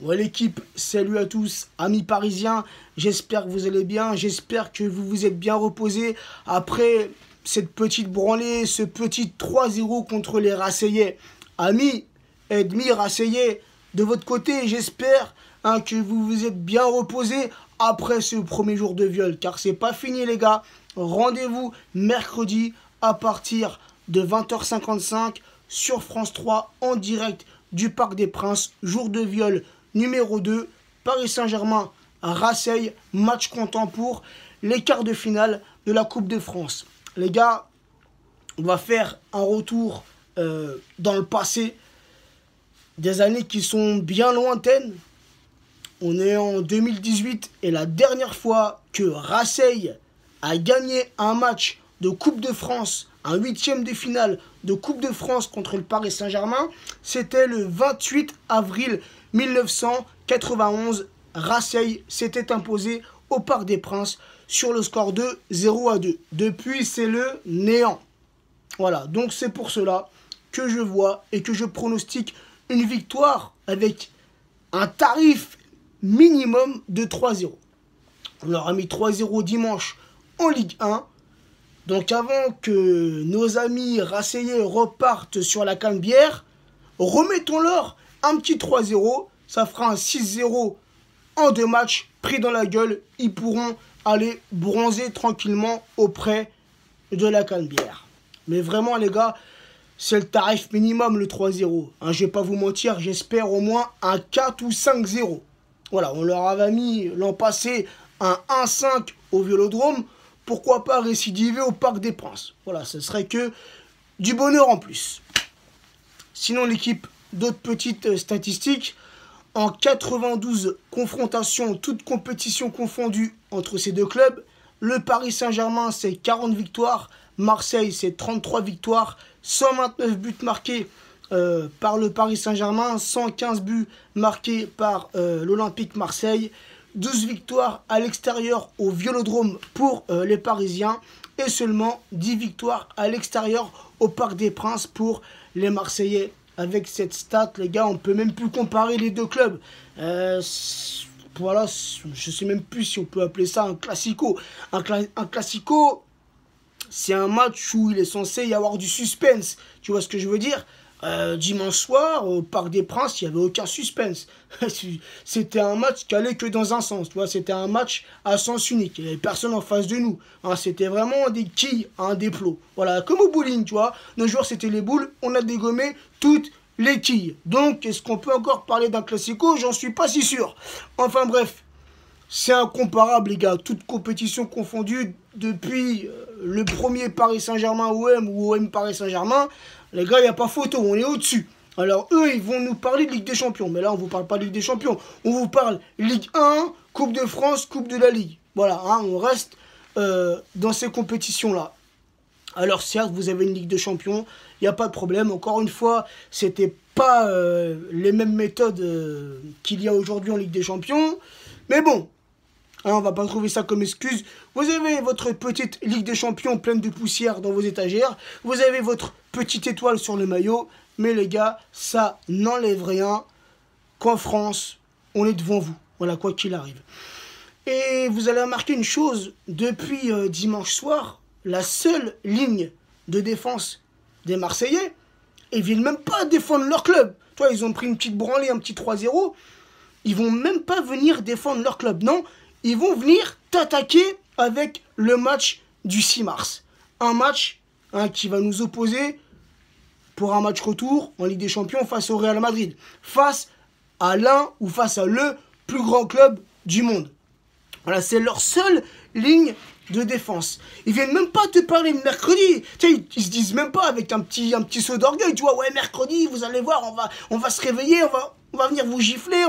Ouais l'équipe, salut à tous, amis parisiens, j'espère que vous allez bien, j'espère que vous vous êtes bien reposés après cette petite branlée, ce petit 3-0 contre les Marseillais. Amis, ennemis Marseillais, de votre côté, j'espère que vous vous êtes bien reposés après ce premier jour de viol, car c'est pas fini les gars. Rendez-vous mercredi à partir de 20h55 sur France 3 en direct du Parc des Princes, jour de viol numéro 2, Paris Saint-Germain à Marseille, match comptant pour les quarts de finale de la Coupe de France. Les gars, on va faire un retour dans le passé, des années qui sont bien lointaines. On est en 2018 et la dernière fois que Marseille a gagné un match de Coupe de France, un huitième de finale de Coupe de France contre le Paris Saint-Germain, c'était le 28 avril 1991. Marseille s'était imposé au Parc des Princes sur le score de 0-2. Depuis, c'est le néant. Voilà, donc c'est pour cela que je vois et que je pronostique une victoire avec un tarif minimum de 3-0. On leur a mis 3-0 dimanche en Ligue 1. Donc avant que nos amis Marseillais repartent sur la Canebière, remettons-leur un petit 3-0. Ça fera un 6-0 en 2 matchs pris dans la gueule. Ils pourront aller bronzer tranquillement auprès de la Canebière. Mais vraiment les gars, c'est le tarif minimum le 3-0. Je vais pas vous mentir, j'espère au moins un 4 ou 5-0. Voilà, on leur avait mis l'an passé un 1-5 au Vélodrome. Pourquoi pas récidiver au Parc des Princes? Voilà, ce serait que du bonheur en plus. Sinon, l'équipe, d'autres petites statistiques. En 92 confrontations, toutes compétitions confondues entre ces deux clubs, le Paris Saint-Germain, c'est 40 victoires. Marseille, c'est 33 victoires. 129 buts marqués par le Paris Saint-Germain. 115 buts marqués par l'Olympique Marseille. 12 victoires à l'extérieur au Vélodrome pour les Parisiens et seulement 10 victoires à l'extérieur au Parc des Princes pour les Marseillais. Avec cette stat, les gars, on peut même plus comparer les deux clubs. Voilà, je sais même plus si on peut appeler ça un classico. Un classico, c'est un match où il est censé y avoir du suspense. Tu vois ce que je veux dire? Dimanche soir, au Parc des Princes, il n'y avait aucun suspense. C'était un match qui allait que dans un sens. Tu vois, c'était un match à sens unique. Il n'y avait personne en face de nous. C'était vraiment des quilles, des plots. Voilà, comme au bowling, tu vois. Nos joueurs, c'était les boules. On a dégommé toutes les quilles. Donc, est-ce qu'on peut encore parler d'un classico? J'en suis pas si sûr. Enfin bref, c'est incomparable, les gars. Toute compétition confondue depuis le premier Paris Saint-Germain OM ou OM Paris Saint-Germain. Les gars, il n'y a pas photo, on est au-dessus. Alors eux, ils vont nous parler de Ligue des Champions. Mais là, on ne vous parle pas de Ligue des Champions. On vous parle Ligue 1, Coupe de France, Coupe de la Ligue. Voilà, on reste dans ces compétitions-là. Alors certes, vous avez une Ligue des Champions, il n'y a pas de problème. Encore une fois, c'était pas les mêmes méthodes qu'il y a aujourd'hui en Ligue des Champions. Mais bon, on va pas trouver ça comme excuse. Vous avez votre petite Ligue des Champions pleine de poussière dans vos étagères. Vous avez votre petite étoile sur le maillot. Mais les gars, ça n'enlève rien qu'en France, on est devant vous. Voilà, quoi qu'il arrive. Et vous allez remarquer une chose. Depuis dimanche soir, la seule ligne de défense des Marseillais, ils viennent même pas défendre leur club. Toi, ils ont pris une petite branlée, un petit 3-0. Ils vont même pas venir défendre leur club. Non, ils vont venir t'attaquer avec le match du 6 mars. Un match qui va nous opposer pour un match retour en Ligue des Champions face au Real Madrid. Face à l'un ou face à le plus grand club du monde. Voilà, c'est leur seule ligne de défense. Ils viennent même pas te parler de mercredi. Tu sais, ils se disent même pas avec un petit saut d'orgueil. Tu vois, ouais, mercredi, vous allez voir, on va se réveiller, on va venir vous gifler,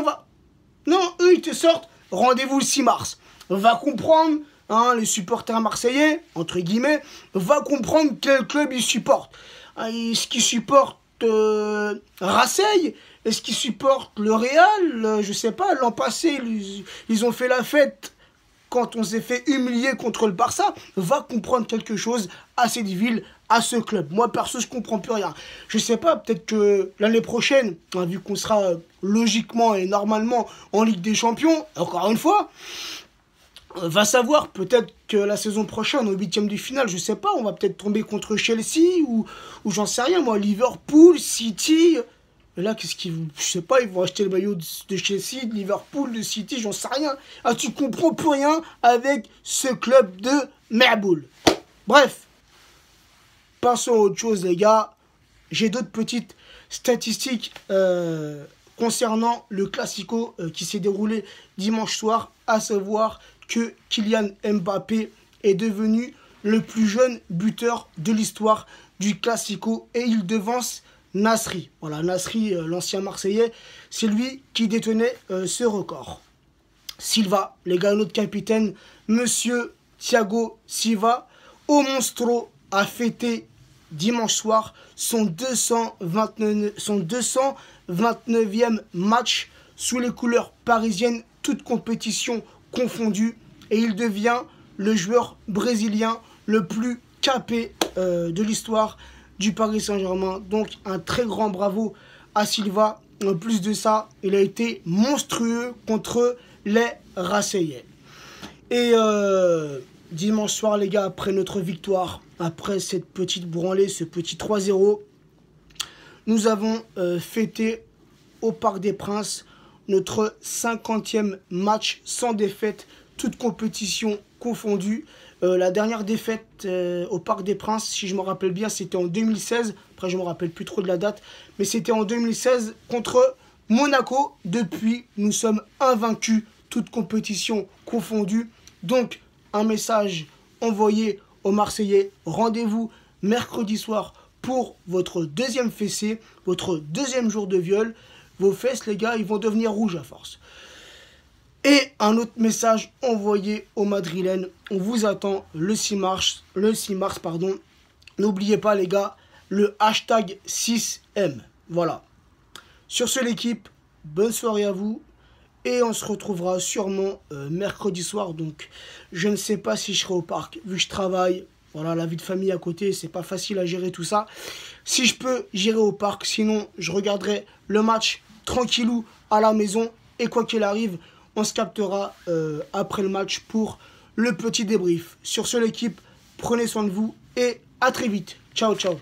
Non, eux, ils te sortent. Rendez-vous le 6 mars. Va comprendre, les supporters marseillais, entre guillemets, va comprendre quel club ils supportent. Est-ce qu'ils supportent Marseille? Est-ce qu'ils supportent le Real? Je sais pas, l'an passé, ils ont fait la fête quand on s'est fait humilier contre le Barça, va comprendre quelque chose à cette ville, à ce club. Moi, perso, je comprends plus rien. Je sais pas, peut-être que l'année prochaine, hein, vu qu'on sera logiquement et normalement en Ligue des Champions, encore une fois, va savoir, peut-être que la saison prochaine, au 8e de finale, je sais pas, on va peut-être tomber contre Chelsea ou j'en sais rien, moi, Liverpool, City. Et là, qu'est-ce qu'ils vont... Je sais pas, ils vont acheter le maillot de Chelsea, de Liverpool, de City, j'en sais rien. Ah, tu comprends plus rien avec ce club de merboule. Bref, passons à autre chose, les gars. J'ai d'autres petites statistiques concernant le Classico qui s'est déroulé dimanche soir, à savoir que Kylian Mbappé est devenu le plus jeune buteur de l'histoire du Classico et il devance Nasri. Voilà, Nasri, l'ancien Marseillais, c'est lui qui détenait ce record. Silva, les gars, notre capitaine, monsieur Thiago Silva, au Monstro, a fêté dimanche soir son 229e match sous les couleurs parisiennes, toutes compétitions confondues, et il devient le joueur brésilien le plus capé de l'histoire du Paris Saint-Germain. Donc un très grand bravo à Silva. En plus de ça, il a été monstrueux contre les Marseillais. Et dimanche soir, les gars, après notre victoire, après cette petite branlée, ce petit 3-0, nous avons fêté au Parc des Princes notre 50e match sans défaite, toute compétition confondue. La dernière défaite au Parc des Princes, si je me rappelle bien, c'était en 2016. Après, je ne me rappelle plus trop de la date. Mais c'était en 2016 contre Monaco. Depuis, nous sommes invaincus, toute compétition confondue. Donc, un message envoyé aux Marseillais. Rendez-vous mercredi soir pour votre deuxième fessée, votre deuxième jour de viol. Vos fesses, les gars, ils vont devenir rouges à force. Et un autre message envoyé aux Madrilènes. On vous attend le 6 mars. N'oubliez pas, les gars, le hashtag 6M. Voilà. Sur ce, l'équipe, bonne soirée à vous. Et on se retrouvera sûrement mercredi soir. Donc, je ne sais pas si je serai au parc. Vu que je travaille, voilà, la vie de famille à côté, c'est pas facile à gérer tout ça. Si je peux, j'irai au parc. Sinon, je regarderai le match tranquillou à la maison. Et quoi qu'il arrive, on se captera après le match pour le petit débrief. Sur ce, l'équipe, prenez soin de vous et à très vite. Ciao, ciao.